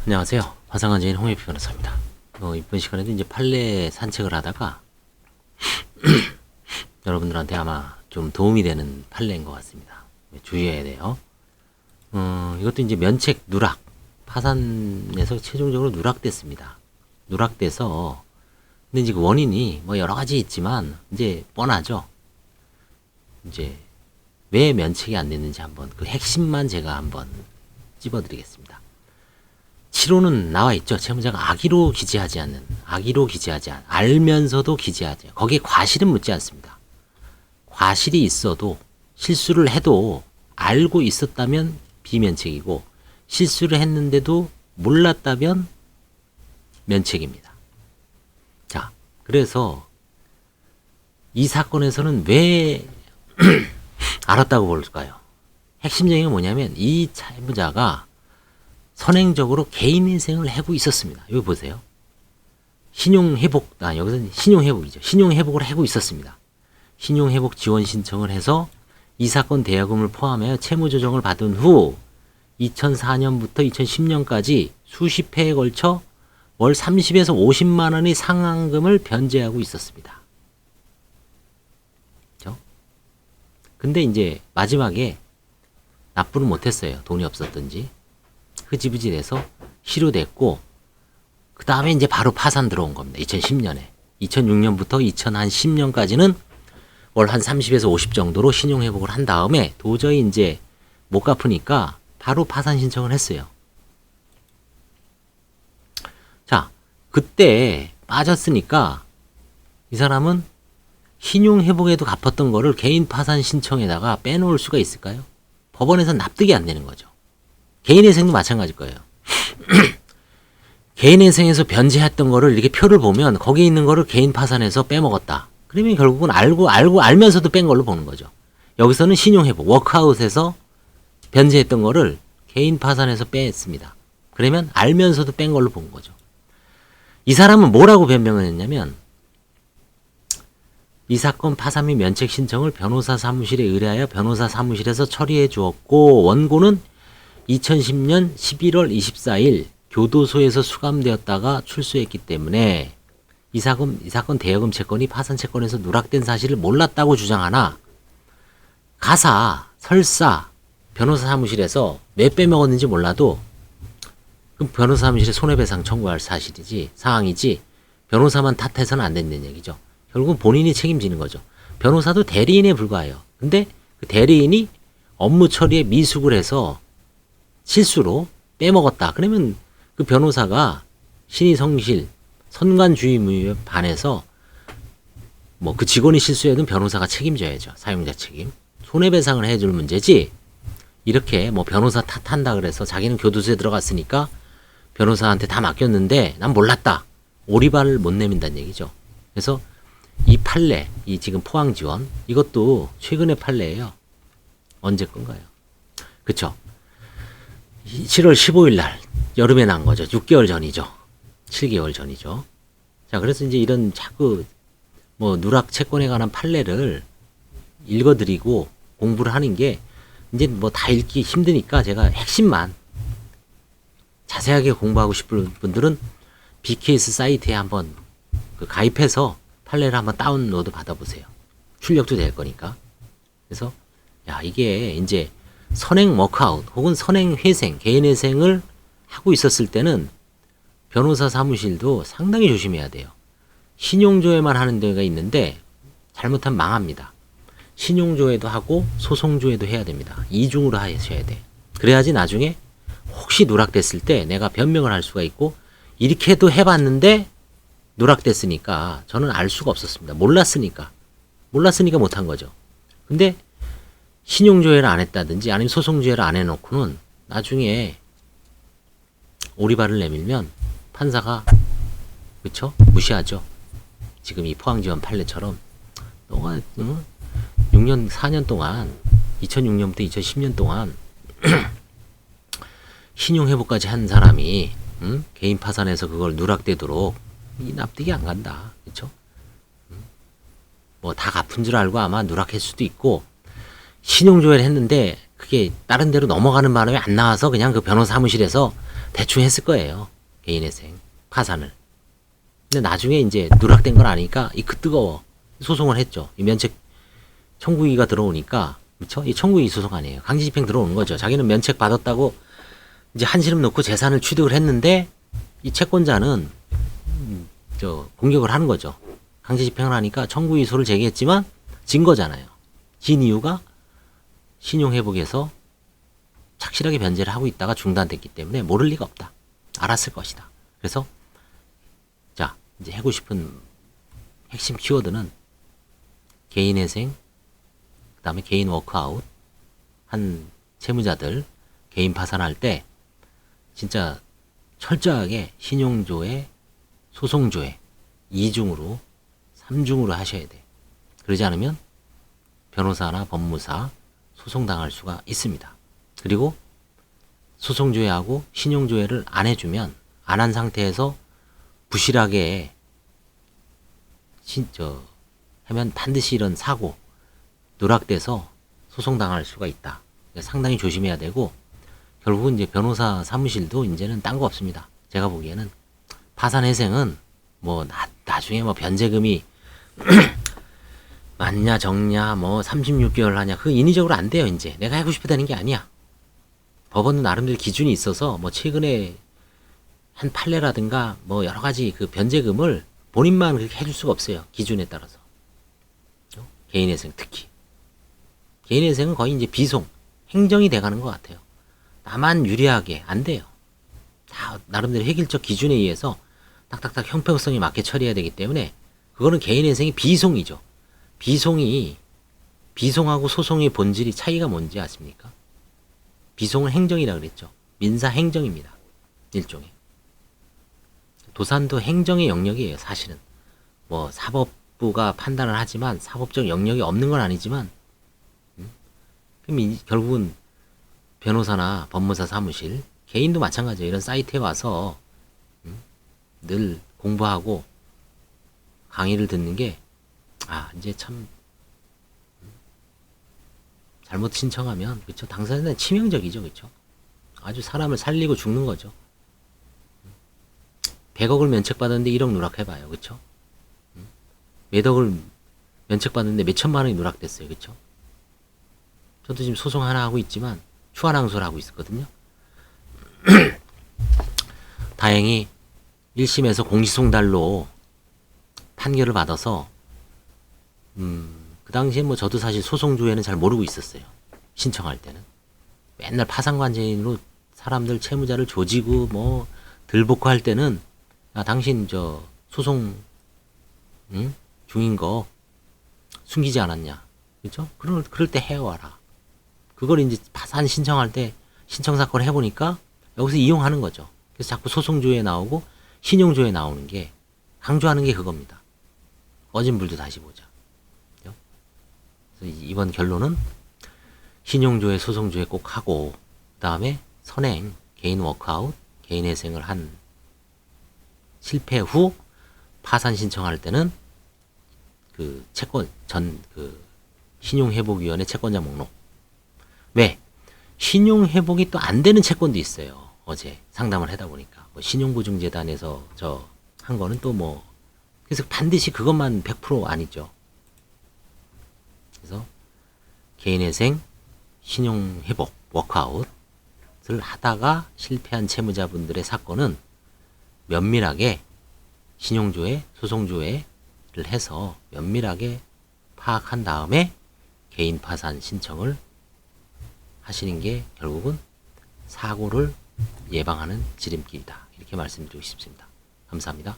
안녕하세요. 화상한 지인 홍익표 변호사입니다. 이번 시간에도 이제 판례 산책을 하다가 여러분들한테 아마 좀 도움이 되는 판례인 것 같습니다. 주의해야 돼요. 이것도 이제 면책 누락, 파산에서 최종적으로 누락됐습니다. 누락돼서, 근데 이제 그 원인이 뭐 여러 가지 있지만, 이제 뻔하죠. 이제 왜 면책이 안 됐는지 한번 그 핵심만 제가 한번 찝어드리겠습니다. 치로는 나와 있죠. 채무자가 악의로 기재하지 않는, 알면서도 기재하지 않는, 거기에 과실은 묻지 않습니다. 과실이 있어도, 실수를 해도 알고 있었다면 비면책이고, 실수를 했는데도 몰랐다면 면책입니다. 자, 그래서 이 사건에서는 왜 알았다고 볼까요? 핵심적인 건 뭐냐면 이 채무자가 선행적으로 개인 인생을 하고 있었습니다. 여기 보세요. 신용회복, 여기서는 신용회복이죠. 신용회복을 하고 있었습니다. 신용회복 지원 신청을 해서 이 사건 대여금을 포함하여 채무조정을 받은 후 2004년부터 2010년까지 수십 회에 걸쳐 월 30에서 50만 원의 상환금을 변제하고 있었습니다. 그렇죠? 근데 이제 마지막에 납부를 못했어요. 돈이 없었던지. 흐지부지 돼서 실효됐고, 그 다음에 이제 바로 파산 들어온 겁니다. 2010년에. 2006년부터 2010년까지는 월 한 30에서 50 정도로 신용회복을 한 다음에 도저히 이제 못 갚으니까 바로 파산 신청을 했어요. 자, 그때 빠졌으니까 이 사람은 신용회복에도 갚았던 거를 개인 파산 신청에다가 빼놓을 수가 있을까요? 법원에서는 납득이 안 되는 거죠. 개인회생도 마찬가지일 거예요. 개인회생에서 변제했던 거를 이렇게 표를 보면 거기에 있는 거를 개인 파산해서 빼먹었다. 그러면 결국은 알면서도 뺀 걸로 보는 거죠. 여기서는 신용회복, 워크아웃에서 변제했던 거를 개인 파산해서 뺐습니다. 그러면 알면서도 뺀 걸로 본 거죠. 이 사람은 뭐라고 변명을 했냐면 이 사건 파산 및 면책 신청을 변호사 사무실에 의뢰하여 변호사 사무실에서 처리해 주었고 원고는 2010년 11월 24일 교도소에서 수감되었다가 출소했기 때문에 이 사건 대여금 채권이 파산 채권에서 누락된 사실을 몰랐다고 주장하나 설사 변호사 사무실에서 왜 빼먹었는지 몰라도 그럼 변호사 사무실에 손해배상 청구할 사항이지 변호사만 탓해서는 안 된다는 얘기죠. 결국은 본인이 책임지는 거죠. 변호사도 대리인에 불과해요. 근데 그 대리인이 업무 처리에 미숙을 해서 실수로 빼먹었다. 그러면 그 변호사가 신의 성실, 선관주의무에 반해서 뭐 그 직원이 실수해도 변호사가 책임져야죠. 사용자 책임. 손해배상을 해줄 문제지 이렇게 뭐 변호사 탓한다 그래서 자기는 교도소에 들어갔으니까 변호사한테 다 맡겼는데 난 몰랐다. 오리발을 못 내민다는 얘기죠. 그래서 이 판례, 이 지금 포항지원 이것도 최근의 판례예요. 언제 건가요? 그쵸? 7월 15일 날 여름에 난 거죠. 6개월 전이죠. 7개월 전이죠. 자, 그래서 이제 이런 자꾸 뭐 누락 채권에 관한 판례를 읽어드리고 공부를 하는 게 이제 뭐 다 읽기 힘드니까 제가 핵심만 자세하게 공부하고 싶은 분들은 BKS 사이트에 한번 가입해서 판례를 한번 다운로드 받아보세요. 출력도 될 거니까. 그래서 야, 이게 이제 선행 워크아웃 혹은 선행 회생, 개인 회생을 하고 있었을 때는 변호사 사무실도 상당히 조심해야 돼요. 신용조회만 하는 데가 있는데 잘못하면 망합니다. 신용조회도 하고 소송조회도 해야 됩니다. 이중으로 하셔야 돼. 그래야지 나중에 혹시 누락됐을 때 내가 변명을 할 수가 있고 이렇게도 해봤는데 누락됐으니까 저는 알 수가 없었습니다. 몰랐으니까 못한 거죠. 근데 신용조회를 안 했다든지 아니면 소송조회를 안 해놓고는 나중에 오리발을 내밀면 판사가 그쵸? 무시하죠. 지금 이 포항지원 판례처럼 너가 6년 4년 동안 2006년부터 2010년 동안 신용회복까지 한 사람이 개인 파산해서 그걸 누락되도록 이 납득이 안 간다. 그쵸? 뭐 다 갚은 줄 알고 아마 누락할 수도 있고 신용조회를 했는데 그게 다른 데로 넘어가는 바람에 안 나와서 그냥 그 변호사 사무실에서 대충 했을 거예요. 개인회생 파산을. 근데 나중에 이제 누락된 걸 아니까 이 그 뜨거워 소송을 했죠. 이 면책 청구기가 들어오니까 그렇죠? 이 청구기 소송 아니에요. 강제집행 들어오는 거죠. 자기는 면책 받았다고 이제 한시름 놓고 재산을 취득을 했는데 이 채권자는 공격을 하는 거죠. 강제집행을 하니까 청구기소를 제기했지만 진 거잖아요. 진 이유가 신용회복에서 착실하게 변제를 하고 있다가 중단됐기 때문에 모를 리가 없다. 알았을 것이다. 그래서 자 이제 하고 싶은 핵심 키워드는 개인회생, 그 다음에 개인 워크아웃 한 채무자들 개인 파산할 때 진짜 철저하게 신용조회, 소송조회 2중으로 3중으로 하셔야 돼. 그러지 않으면 변호사나 법무사 소송당할 수가 있습니다. 그리고 소송조회하고 신용조회를 안 해주면 안 한 상태에서 부실하게 하면 반드시 이런 사고 누락돼서 소송당할 수가 있다. 그러니까 상당히 조심해야 되고 결국은 이제 변호사 사무실도 이제는 딴 거 없습니다. 제가 보기에는 파산회생은 뭐 나중에 뭐 변제금이 많냐 적냐 뭐 36개월 하냐 그 인위적으로 안 돼요. 이제 내가 하고 싶다는 게 아니야. 법원은 나름대로 기준이 있어서 뭐 최근에 한 판례라든가 뭐 여러 가지 그 변제금을 본인만 그렇게 해줄 수가 없어요. 기준에 따라서. 개인회생 특히. 개인회생은 거의 이제 비송, 행정이 돼가는 것 같아요. 나만 유리하게 안 돼요. 다 나름대로 획일적 기준에 의해서 딱딱딱 형평성에 맞게 처리해야 되기 때문에 그거는 개인회생이 비송이죠. 비송하고 소송의 본질이 차이가 뭔지 아십니까? 비송은 행정이라 그랬죠. 민사행정입니다. 일종의. 도산도 행정의 영역이에요. 사실은. 뭐 사법부가 판단을 하지만 사법적 영역이 없는 건 아니지만 그럼 결국은 변호사나 법무사 사무실 개인도 마찬가지예요. 이런 사이트에 와서 늘 공부하고 강의를 듣는 게 이제 참 잘못 신청하면 그렇죠. 당사자는 치명적이죠. 그렇죠. 아주 사람을 살리고 죽는 거죠. 100억을 면책받았는데 1억 누락해봐요. 그렇죠. 몇 억을 면책받았는데 몇 천만 원이 누락됐어요. 그렇죠. 저도 지금 소송 하나 하고 있지만 추한항소를 하고 있었거든요. 다행히 1심에서 공시송달로 판결을 받아서 그 당시에 뭐 저도 사실 소송조회는 잘 모르고 있었어요. 신청할 때는 맨날 파산관제인으로 사람들 채무자를 조지고 뭐 들볶고 할 때는 당신 소송 중인 거 숨기지 않았냐, 그렇죠? 그럴 때 해와라. 그걸 이제 파산 신청할 때 신청 사건을 해보니까 여기서 이용하는 거죠. 그래서 자꾸 소송조회 나오고 신용조회 나오는 게 강조하는 게 그겁니다. 꺼진 불도 다시 보자. 그렇죠? 그래서 이번 결론은 신용조회, 소송조회 꼭 하고 그 다음에 선행, 개인 워크아웃, 개인 회생을 한 실패 후 파산 신청할 때는 그 채권 신용회복위원회 채권자 목록. 왜? 신용회복이 또 안 되는 채권도 있어요. 어제 상담을 하다 보니까 뭐 신용보증재단에서 한 거는 또 뭐 그래서 반드시 그것만 100% 아니죠. 그래서 개인회생, 신용회복, 워크아웃을 하다가 실패한 채무자분들의 사건은 면밀하게 신용조회, 소송조회를 해서 면밀하게 파악한 다음에 개인 파산 신청을 하시는 게 결국은 사고를 예방하는 지름길이다. 이렇게 말씀드리고 싶습니다. 감사합니다.